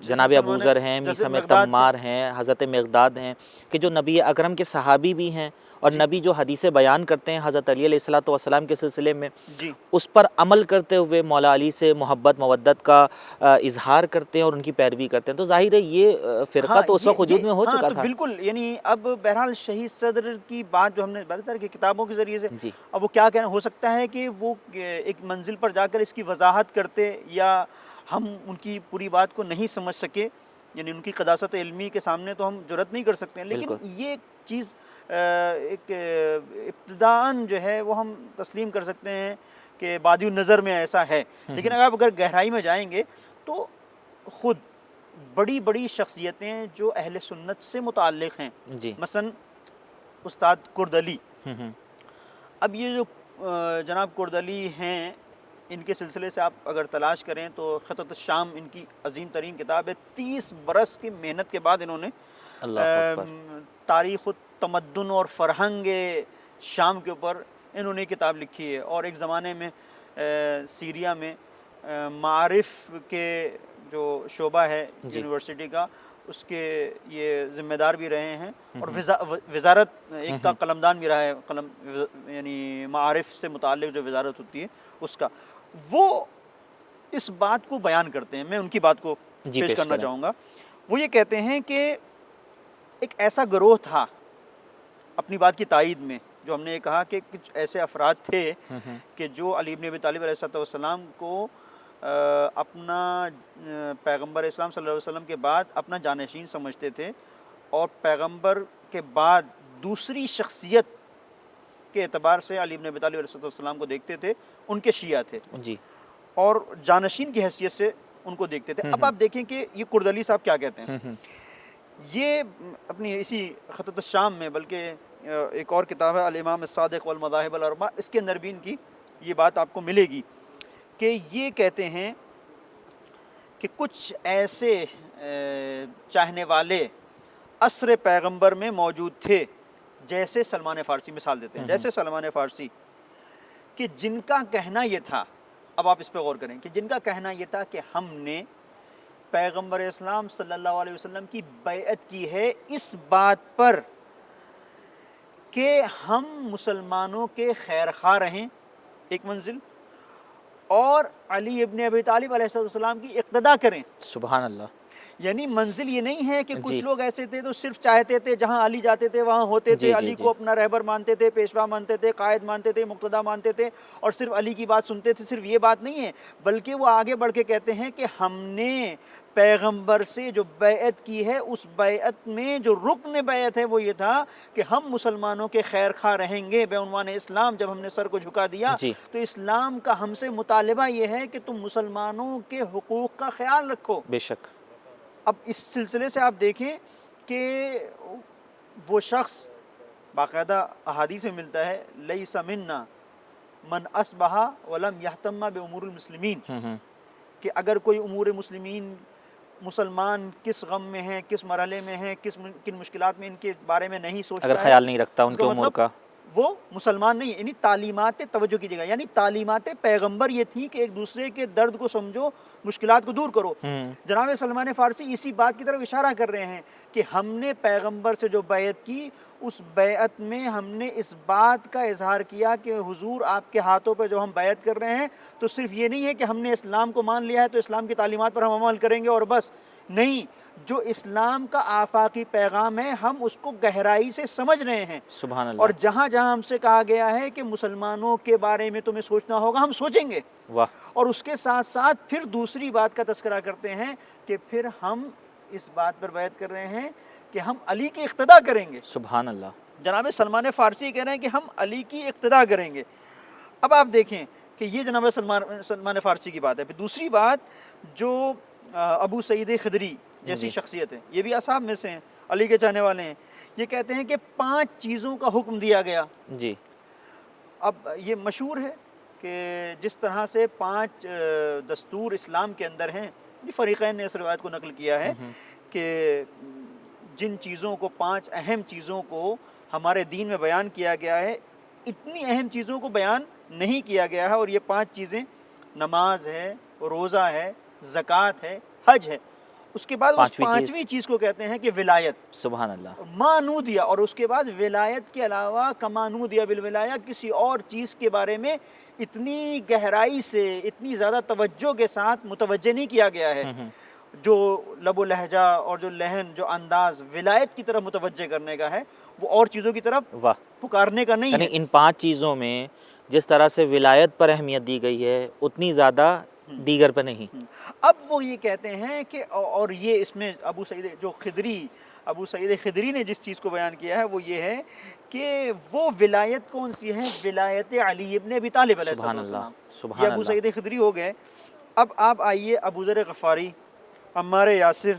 جناب ابو ذر ہیں, میثم تمار ہیں, حضرت مقداد ہیں, کہ جو نبی اکرم کے صحابی بھی ہیں, اور نبی جو حدیثیں بیان کرتے ہیں حضرت علی علیہ السلام کے سلسلے میں, اس پر عمل کرتے ہوئے مولا علی سے محبت مودت کا اظہار کرتے ہیں اور ان کی پیروی کرتے ہیں. تو ظاہر ہے یہ فرقہ تو اس وقت وجود میں ہو چکا تھا. بالکل. یعنی اب بہرحال شہید صدر کی بات جو ہم نے بتا کہ کتابوں کے ذریعے سے, اب وہ کیا کہنا ہو سکتا ہے کہ وہ ایک منزل پر جا کر اس کی وضاحت کرتے, یا ہم ان کی پوری بات کو نہیں سمجھ سکے, یعنی ان کی قداست علمی کے سامنے تو ہم جرأت نہیں کر سکتے ہیں. لیکن یہ چیز ایک ابتداءً جو ہے وہ ہم تسلیم کر سکتے ہیں کہ بادی النظر میں ایسا ہے. لیکن اگر گہرائی میں جائیں گے تو خود بڑی بڑی شخصیتیں جو اہل سنت سے متعلق ہیں, مثلا استاد کرد علی. اب یہ جو جناب کرد علی ہیں, ان کے سلسلے سے آپ اگر تلاش کریں تو خطۃ الشام ان کی عظیم ترین کتاب ہے. 30 برس کی محنت کے بعد انہوں نے تاریخ التمدن اور فرہنگ شام کے اوپر انہوں نے کتاب لکھی ہے. اور ایک زمانے میں سیریا میں معارف کے جو شعبہ ہے یونیورسٹی کا, اس کے یہ ذمہ دار بھی رہے ہیں, اور وزارت ایک کا قلمدان بھی رہا ہے, یعنی معارف سے متعلق جو وزارت ہوتی ہے اس کا. وہ اس بات کو بیان کرتے ہیں, میں ان کی بات کو پیش کرنا چاہوں گا. وہ یہ کہتے ہیں کہ ایک ایسا گروہ تھا اپنی بات کی تائید میں, جو ہم نے یہ کہا کہ کچھ ایسے افراد تھے کہ جو علی ابن ابی طالب علیہ السلام کو اپنا پیغمبر اسلام صلی اللہ علیہ وسلم کے بعد اپنا جانشین سمجھتے تھے, اور پیغمبر کے بعد دوسری شخصیت کے اعتبار سے علی ابن ابی طالب علیہ السلام کو دیکھتے تھے. ان کے شیعہ تھے اور جانشین کی حیثیت سے ان کو دیکھتے تھے. اب آپ دیکھیں کہ یہ کرد علی صاحب کیا کہتے ہیں. یہ اپنی اسی خطۃ الشام میں, بلکہ ایک اور کتاب ہے الامام الصادق والمذاہب الاربع, اس کے اندر بھی ان کی یہ بات آپ کو ملے گی کہ یہ کہتے ہیں کہ کچھ ایسے چاہنے والے عصر پیغمبر میں موجود تھے, جیسے سلمان فارسی. مثال دیتے ہیں, جیسے سلمان فارسی کہ جن کا کہنا یہ تھا، اب آپ اس پہ غور کریں، کہ جن کا کہنا یہ تھا کہ ہم نے پیغمبر اسلام صلی اللہ علیہ وسلم کی بیعت کی ہے اس بات پر کہ ہم مسلمانوں کے خیر خواہ رہیں، ایک منزل، اور علی ابن ابی طالب علیہ السلام کی اقتدا کریں. سبحان اللہ. یعنی منزل یہ نہیں ہے کہ کچھ جی. لوگ ایسے تھے تو صرف چاہتے تھے جہاں علی جاتے تھے وہاں ہوتے تھے، جی علی کو اپنا رہبر مانتے تھے، پیشوا مانتے تھے، قائد مانتے تھے، مقتدا مانتے تھے، اور صرف علی کی بات سنتے تھے. صرف یہ بات نہیں ہے، بلکہ وہ آگے بڑھ کے کہتے ہیں کہ ہم نے پیغمبر سے جو بیعت کی ہے اس بیعت میں جو رکن بیعت ہے وہ یہ تھا کہ ہم مسلمانوں کے خیر خواہ رہیں گے بعنوان اسلام. جب ہم نے سر کو جھکا دیا جی. تو اسلام کا ہم سے مطالبہ یہ ہے کہ تم مسلمانوں کے حقوق کا خیال رکھو. بے شک. اب اس سلسلے سے آپ دیکھیں کہ وہ شخص باقاعدہ احادیث میں ملتا ہے لیس منا من اصبح ولم یہتم بامور المسلمین، کہ اگر کوئی امور مسلمان کس غم میں ہیں، کس مرحلے میں ہیں، کن مشکلات میں، ان کے بارے میں نہیں سوچتا اگر ہے، خیال نہیں رکھتا ان اس کے کا امور مطلب کا، وہ مسلمان نہیں ہے. یعنی تعلیمات توجہ کیجیے گا، یعنی تعلیمات پیغمبر یہ تھی کہ ایک دوسرے کے درد کو سمجھو، مشکلات کو دور کرو. جناب سلمان فارسی اسی بات کی طرف اشارہ کر رہے ہیں کہ ہم نے پیغمبر سے جو بیعت کی اس بیعت میں ہم نے اس بات کا اظہار کیا کہ حضور آپ کے ہاتھوں پہ جو ہم بیعت کر رہے ہیں تو صرف یہ نہیں ہے کہ ہم نے اسلام کو مان لیا ہے تو اسلام کی تعلیمات پر ہم عمل کریں گے اور بس نہیں، جو اسلام کا آفاقی پیغام ہے ہم اس کو گہرائی سے سمجھ رہے ہیں. سبحان اللہ. اور جہاں جہاں ہم سے کہا گیا ہے کہ مسلمانوں کے بارے میں تمہیں سوچنا ہوگا ہم سوچیں گے. واہ. اور اس کے ساتھ ساتھ پھر دوسری بات کا تذکرہ کرتے ہیں کہ پھر ہم اس بات پر بیعت کر رہے ہیں کہ ہم علی کی اقتدا کریں گے. سبحان اللہ. جناب سلمان فارسی کہہ رہے ہیں کہ ہم علی کی اقتدا کریں گے. اب آپ دیکھیں کہ یہ جناب سلمان فارسی کی بات ہے. پھر دوسری بات جو ابو سعید خدری جیسی شخصیت ہے، یہ بھی اصحاب میں سے ہیں، علی کے چاہنے والے ہیں، یہ کہتے ہیں کہ 5 چیزوں کا حکم دیا گیا. جی. اب یہ مشہور ہے کہ جس طرح سے 5 دستور اسلام کے اندر ہیں، فریقین نے اس روایت کو نقل کیا ہے کہ جن چیزوں کو 5 اہم چیزوں کو ہمارے دین میں بیان کیا گیا ہے، اتنی اہم چیزوں کو بیان نہیں کیا گیا ہے. اور یہ 5 چیزیں نماز ہے، روزہ ہے، زکوٰۃ ہے، حج ہے. اس کے بعد اس 5ویں چیز کو کہتے ہیں کہ ولایت. سبحان اللہ. مانودیہ. اور اس کے بعد ولایت کے علاوہ کمانودیہ بالولایہ، کسی اور چیز کے بارے میں اتنی گہرائی سے، اتنی زیادہ توجہ کے ساتھ متوجہ نہیں کیا گیا ہے. جو لب و لہجہ اور جو لہن، جو انداز ولایت کی طرف متوجہ کرنے کا ہے وہ اور چیزوں کی طرف پکارنے کا نہیں ہے. یعنی ان 5 چیزوں میں جس طرح سے ولایت پر اہمیت دی گئی ہے اتنی زیادہ دیگر پہ نہیں. اب وہ یہ کہتے ہیں کہ اور یہ اس میں ابو سعید خدری نے جس چیز کو بیان کیا ہے وہ یہ ہے کہ وہ ولایت کون سی ہے؟ ولایت علی ابن ابی طالب علیہ السلام. یہ ابو سعید خدری ہو گئے. اب آپ آئیے ابو ذر غفاری، عمار یاسر،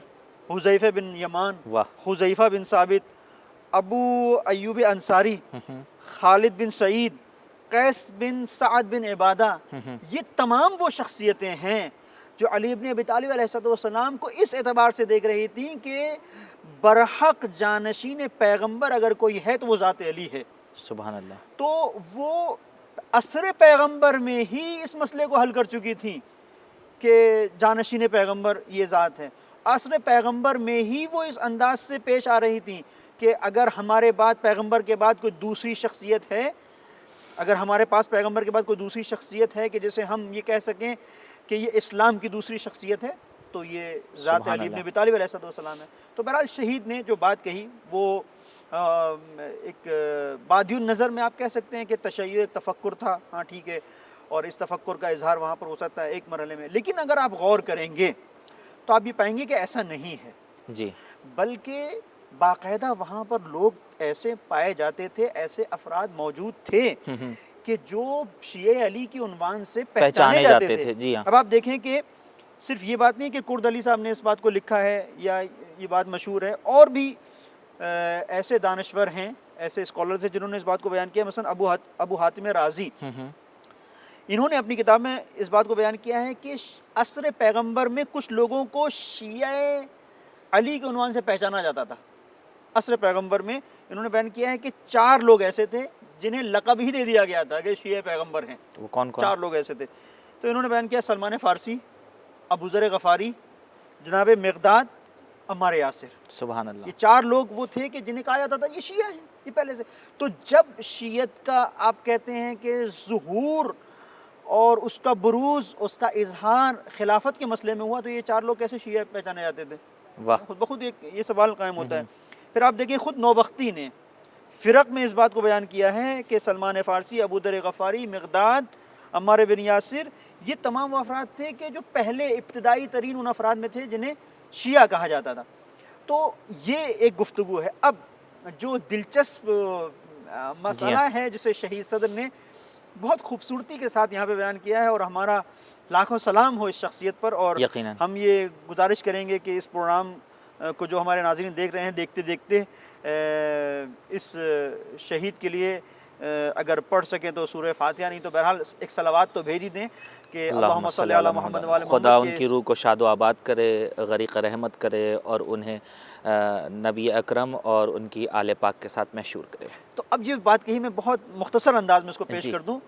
حذیفہ بن یمان، حذیفہ بن ثابت، ابو ایوب انصاری، خالد بن سعید، قیس بن سعد بن عبادہ. یہ تمام وہ شخصیتیں ہیں جو علی ابن ابی طالب علیہ السلام کو اس اعتبار سے دیکھ رہی تھیں کہ برحق جانشین پیغمبر اگر کوئی ہے تو وہ ذات علی ہے. سبحان اللہ. تو وہ عصر پیغمبر میں ہی اس مسئلے کو حل کر چکی تھیں کہ جانشین پیغمبر یہ ذات ہے. عصر پیغمبر میں ہی وہ اس انداز سے پیش آ رہی تھیں کہ اگر ہمارے بعد پیغمبر کے بعد کوئی دوسری شخصیت ہے، اگر ہمارے پاس پیغمبر کے بعد کوئی دوسری شخصیت ہے کہ جسے ہم یہ کہہ سکیں کہ یہ اسلام کی دوسری شخصیت ہے تو یہ ذات علی ابن ابی طالب علیہ السلام ہے. تو بہرحال شہید نے جو بات کہی وہ ایک بادی النظر میں آپ کہہ سکتے ہیں کہ تشیع تفکر تھا. ہاں ٹھیک ہے، اور اس تفکر کا اظہار وہاں پر ہو سکتا ہے ایک مرحلے میں، لیکن اگر آپ غور کریں گے تو آپ یہ پائیں گے کہ ایسا نہیں ہے. جی. بلکہ باقاعدہ وہاں پر لوگ ایسے پائے جاتے تھے، ایسے افراد موجود تھے کہ جو شیعہ علی کی عنوان سے پہچانے جاتے تھے. جی ہاں. اب آپ دیکھیں کہ صرف یہ بات نہیں کہ کرد علی صاحب نے اس بات کو لکھا ہے یا یہ بات مشہور ہے، اور بھی ایسے دانشور ہیں، ایسے اسکالرز ہیں جنہوں نے اس بات کو بیان کیا. مثلا ابو حاتم رازی، انہوں نے اپنی کتاب میں اس بات کو بیان کیا ہے کہ عصر پیغمبر میں کچھ لوگوں کو شیعہ علی کے عنوان سے پہچانا جاتا تھا. عصر پیغمبر میں انہوں نے بیان کیا ہے کہ 4 لوگ ایسے تھے جنہیں لقب ہی دے دیا گیا تھا کہ شیعہ پیغمبر ہیں. وہ کون کون؟ 4 لوگ ایسے تھے. تو انہوں نے بیان کیا سلمان فارسی، ابو ذر غفاری، جناب مقداد، عمار یاسر. سبحان اللہ. یہ 4 لوگ وہ تھے کہ جنہیں کہا جاتا تھا یہ شیعہ ہیں یہ پہلے سے. تو جب شیعت کا آپ کہتے ہیں کہ ظہور اور اس کا بروز، اس کا اظہار خلافت کے مسئلے میں ہوا، تو یہ 4 لوگ کیسے شیعہ پہچانے جاتے تھے؟ واہ. خود بخود یہ سوال قائم ہوتا ہے. پھر آپ دیکھیں خود نوبختی نے فرق میں اس بات کو بیان کیا ہے کہ سلمان فارسی، ابو ذر غفاری، مقداد، عمار بن یاسر، یہ تمام وہ افراد تھے کہ جو پہلے ابتدائی ترین ان افراد میں تھے جنہیں شیعہ کہا جاتا تھا. تو یہ ایک گفتگو ہے. اب جو دلچسپ مسئلہ ہے جسے شہید صدر نے بہت خوبصورتی کے ساتھ یہاں پہ بیان کیا ہے، اور ہمارا لاکھوں سلام ہو اس شخصیت پر، اور یقیناً ہم یہ گزارش کریں گے کہ اس پروگرام کو جو ہمارے ناظرین دیکھ رہے ہیں، دیکھتے دیکھتے اس شہید کے لیے اگر پڑھ سکیں تو سورہ فاتحہ، نہیں تو بہرحال ایک صلوات تو بھیج ہی دیں کہ اللہم صلی علی محمد وعلی محمد. خدا ان کی روح کو شاد و آباد کرے، غریق رحمت کرے، اور انہیں نبی اکرم اور ان کی آل پاک کے ساتھ محشور کرے. تو اب یہ بات کہی میں بہت مختصر انداز میں اس کو پیش کر دوں.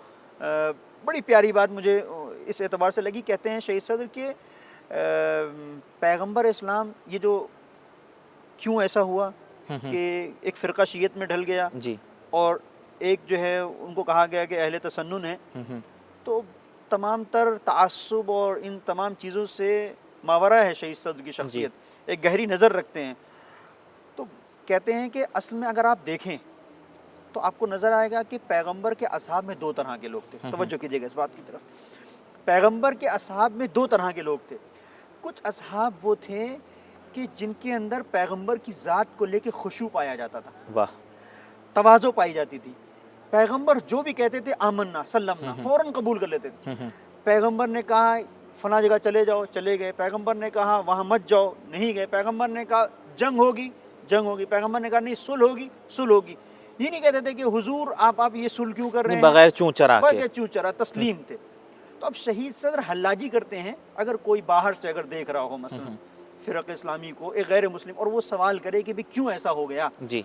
بڑی پیاری بات مجھے اس اعتبار سے لگی. کہتے ہیں شہید صدر کہ پیغمبر اسلام یہ جو کیوں ایسا ہوا کہ ایک فرقہ شیعت میں ڈھل گیا جی، اور ایک جو ہے ان کو کہا گیا کہ اہل تسنن ہے. تو تمام تر تعصب اور ان تمام چیزوں سے ماورا ہے شہید صدر کی شخصیت، ایک گہری نظر رکھتے ہیں. تو کہتے ہیں کہ اصل میں اگر آپ دیکھیں تو آپ کو نظر آئے گا کہ پیغمبر کے اصحاب میں 2 طرح کے لوگ تھے. توجہ کیجیے گا اس بات کی طرف. پیغمبر کے اصحاب میں 2 طرح کے لوگ تھے. کچھ اصحاب وہ تھے کہ جن کے اندر پیغمبر کی ذات کو لے کے خشوع پایا جاتا تھا، واہ، تواضع پائی جاتی تھی. پیغمبر جو بھی کہتے تھے آمنا سلمنا فوراً قبول کر لیتے تھے. پیغمبر نے کہا فلاں جگہ چلے جاؤ، چلے گئے. پیغمبر نے کہا وہاں مت جاؤ، نہیں گئے. پیغمبر نے کہا جنگ ہوگی، جنگ ہوگی. پیغمبر نے کہا نہیں صلح ہوگی، صلح ہوگی. یہ نہیں کہتے تھے کہ حضور آپ یہ صلح کیوں کر رہے ہیں، بغیر چوں چرا کے. بغیر چوں چرا، تسلیم تھے. تو اب شہید صدر حلاجی کرتے ہیں. اگر کوئی باہر سے اگر دیکھ رہا ہو مثلا فرق اسلامی کو، ایک غیر مسلم، اور وہ سوال کرے کہ بھی کیوں ایسا ہو گیا، جی،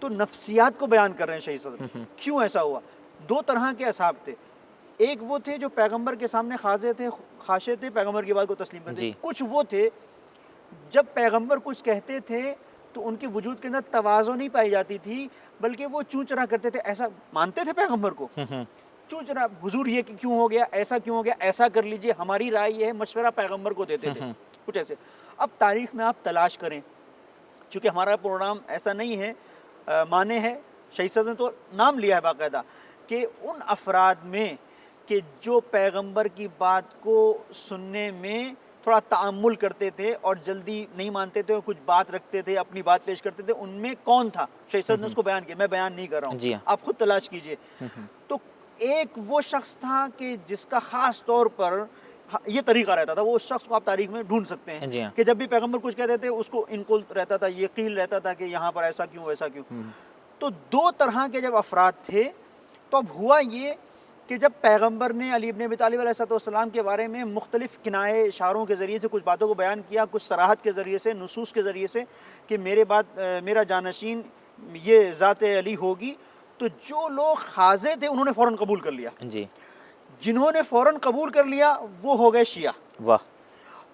تو نفسیات کو بیان کر رہے ہیں شہید صدر. کیوں ایسا ہوا؟ 2 طرح کے اصحاب تھے. ایک وہ تھے جو پیغمبر کے سامنے خاضع تھے، خاشع تھے، پیغمبر کی بات کو تسلیم کرتے. جی. کچھ وہ تھے جب پیغمبر کچھ کہتے تھے تو ان کے وجود کے اندر تواضع نہیں پائی جاتی تھی، بلکہ وہ چوں چرا کرتے تھے. ایسا مانتے تھے پیغمبر کو، چوں چرا حضور یہ کیوں ہو گیا، ایسا کیوں ہو گیا، ایسا کر لیجئے، ہماری رائے یہ ہے، مشورہ پیغمبر کو دیتے تھے. کچھ ایسے. اب تاریخ میں آپ تلاش کریں، چونکہ ہمارا پروگرام ایسا نہیں ہے، مانے ہے شہید صدر نے تو نام لیا ہے باقاعدہ کہ ان افراد میں کہ جو پیغمبر کی بات کو سننے میں تھوڑا تعامل کرتے تھے اور جلدی نہیں مانتے تھے اور کچھ بات رکھتے تھے، اپنی بات پیش کرتے تھے، ان میں کون تھا؟ شہید صدر نے اس کو بیان کیا، میں بیان نہیں کر رہا ہوں، آپ خود تلاش کیجئے. تو ایک وہ شخص تھا کہ جس کا خاص طور پر یہ طریقہ رہتا تھا، وہ اس شخص کو آپ تاریخ میں ڈھونڈ سکتے ہیں کہ جب بھی پیغمبر کچھ کہتے تھے اس کو انقل رہتا تھا، یقین رہتا تھا کہ یہاں پر ایسا کیوں ایسا کیوں. تو 2 طرح کے جب افراد تھے تو اب ہوا یہ کہ جب پیغمبر نے علی ابن ابی طالب علیہ السلام کے بارے میں مختلف کنائے اشاروں کے ذریعے سے کچھ باتوں کو بیان کیا، کچھ صراحت کے ذریعے سے، نصوص کے ذریعے سے کہ میرے بعد میرا جانشین یہ ذات علی ہوگی، تو جو لوگ خاضع تھے انہوں نے فوراً قبول کر لیا. جی، جنہوں نے فوراً قبول کر لیا وہ ہو گئے شیعہ. واہ.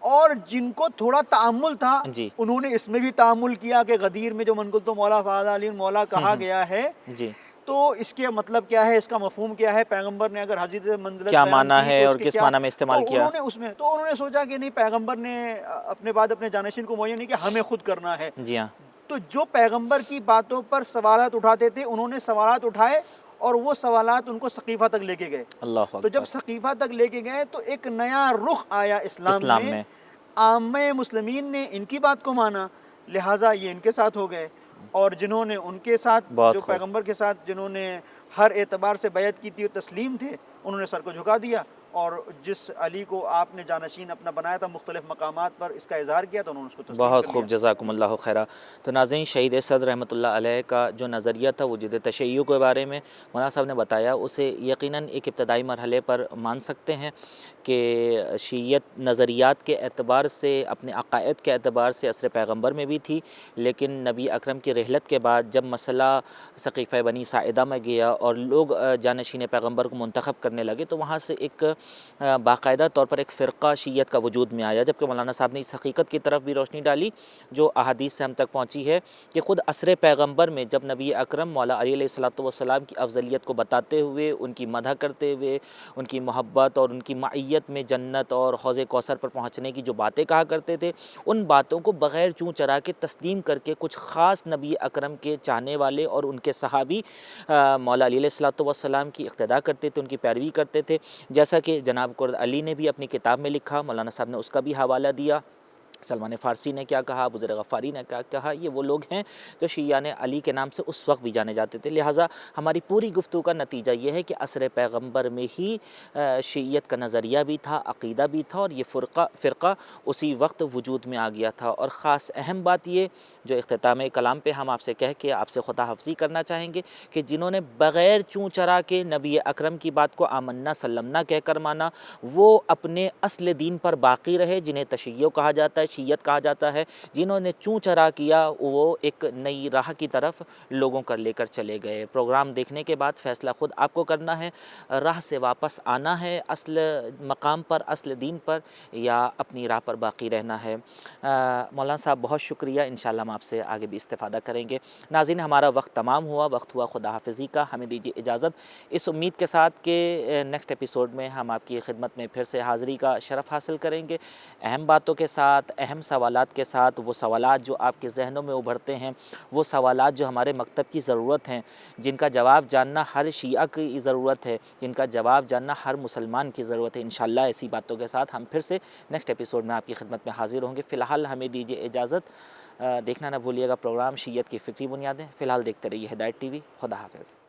اور جن کو تھوڑا تعامل تھا جی، انہوں نے اس میں بھی تعامل کیا کہ غدیر میں جو من قلت مولا فہذا علی مولا کہا گیا ہے، جی، تو اس کے مطلب کیا ہے، اس کا مفہوم کیا ہے، پیغمبر نے اگر حضرت منزلت کیا بیان معنی کی ہے تو اور اس کے کس کیا، معنی میں استعمال تو کیا. انہوں نے اس میں تو انہوں نے سوچا کہ نہیں، پیغمبر نے اپنے بعد اپنے جانشین کو معین نہیں کہ ہمیں خود کرنا ہے. جی ہاں. تو جو پیغمبر کی باتوں پر سوالات اٹھاتے تھے انہوں نے سوالات اٹھائے اور وہ سوالات ان کو سقیفہ تک لے کے گئے. اللہ اکبر. تو جب سقیفہ تک لے کے گئے تو ایک نیا رخ آیا اسلام میں. عامہ مسلمین نے ان کی بات کو مانا، لہٰذا یہ ان کے ساتھ ہو گئے، اور جنہوں نے ان کے ساتھ جو پیغمبر کے ساتھ جنہوں نے ہر اعتبار سے بیعت کی تھی اور تسلیم تھے، انہوں نے سر کو جھکا دیا اور جس علی کو آپ نے جانشین اپنا بنایا تھا مختلف مقامات پر، اس کا اظہار کیا تو انہوں نے اس کو تسلیم بہت کر خوب، لیا۔ جزاکم اللہ خیرہ۔ تو ناظرین، شہید صدر رحمۃ اللہ علیہ کا جو نظریہ تھا وجود تشیع کے بارے میں مولانا صاحب نے بتایا، اسے یقیناً ایک ابتدائی مرحلے پر مان سکتے ہیں کہ شیعیت نظریات کے اعتبار سے، اپنے عقائد کے اعتبار سے عصر پیغمبر میں بھی تھی، لیکن نبی اکرم کی رحلت کے بعد جب مسئلہ سقیفہ بنی ساعدہ میں گیا اور لوگ جانشین پیغمبر کو منتخب کرنے لگے تو وہاں سے ایک باقاعدہ طور پر ایک فرقہ شیعیت کا وجود میں آیا، جبکہ مولانا صاحب نے اس حقیقت کی طرف بھی روشنی ڈالی جو احادیث سے ہم تک پہنچی ہے کہ خود عصر پیغمبر میں جب نبی اکرم مولا علی علیہ الصلوۃ والسلام کی افضلیت کو بتاتے ہوئے، ان کی مدح کرتے ہوئے، ان کی محبت اور ان کی معیت میں جنت اور حوض کوثر پر پہنچنے کی جو باتیں کہا کرتے تھے، ان باتوں کو بغیر چوں چرا کے تسلیم کر کے کچھ خاص نبی اکرم کے چاہنے والے اور ان کے صحابی مولا علی علیہ الصلوۃ والسلام کی اقتداء کرتے تھے، ان کی پیروی کرتے تھے، جیسا کہ جناب قرۃ علی نے بھی اپنی کتاب میں لکھا، مولانا صاحب نے اس کا بھی حوالہ دیا۔ سلمان فارسی نے کیا کہا، ابو ذر غفاری نے کیا کہا، یہ وہ لوگ ہیں جو شیعیان علی کے نام سے اس وقت بھی جانے جاتے تھے۔ لہٰذا ہماری پوری گفتگو کا نتیجہ یہ ہے کہ عصر پیغمبر میں ہی شیعیت کا نظریہ بھی تھا، عقیدہ بھی تھا، اور یہ فرقہ اسی وقت وجود میں آ گیا تھا۔ اور خاص اہم بات یہ جو اختتام کلام پہ ہم آپ سے کہہ کے آپ سے خدا حافظی کرنا چاہیں گے کہ جنہوں نے بغیر چوں چرا کے نبی اکرم کی بات کو آمنا سلمنا کہہ کر مانا، وہ اپنے اصل دین پر باقی رہے، جنہیں تشیع کہا جاتا ہے، شیعیت کہا جاتا ہے۔ جنہوں نے چوں چرا کیا وہ ایک نئی راہ کی طرف لوگوں کو لے کر چلے گئے۔ پروگرام دیکھنے کے بعد فیصلہ خود آپ کو کرنا ہے، راہ سے واپس آنا ہے اصل مقام پر، اصل دین پر، یا اپنی راہ پر باقی رہنا ہے۔ مولانا صاحب بہت شکریہ، انشاءاللہ ہم آپ سے آگے بھی استفادہ کریں گے۔ ناظرین، ہمارا وقت تمام ہوا، وقت ہوا خدا حافظی کا، ہمیں دیجیے اجازت، اس امید کے ساتھ کہ نیکسٹ ایپیسوڈ میں ہم آپ کی خدمت میں پھر سے حاضری کا شرف حاصل کریں گے، اہم باتوں کے ساتھ، اہم سوالات کے ساتھ، وہ سوالات جو آپ کے ذہنوں میں ابھرتے ہیں، وہ سوالات جو ہمارے مکتب کی ضرورت ہیں، جن کا جواب جاننا ہر شیعہ کی ضرورت ہے، جن کا جواب جاننا ہر مسلمان کی ضرورت ہے۔ انشاءاللہ ایسی باتوں کے ساتھ ہم پھر سے نیکسٹ ایپیسوڈ میں آپ کی خدمت میں حاضر ہوں گے۔ فی الحال ہمیں دیجیے اجازت، دیکھنا نہ بھولیے گا پروگرام شیعیت کی فکری بنیادیں۔ فی الحال دیکھتے رہیے ہدایت ٹی وی۔ خدا حافظ۔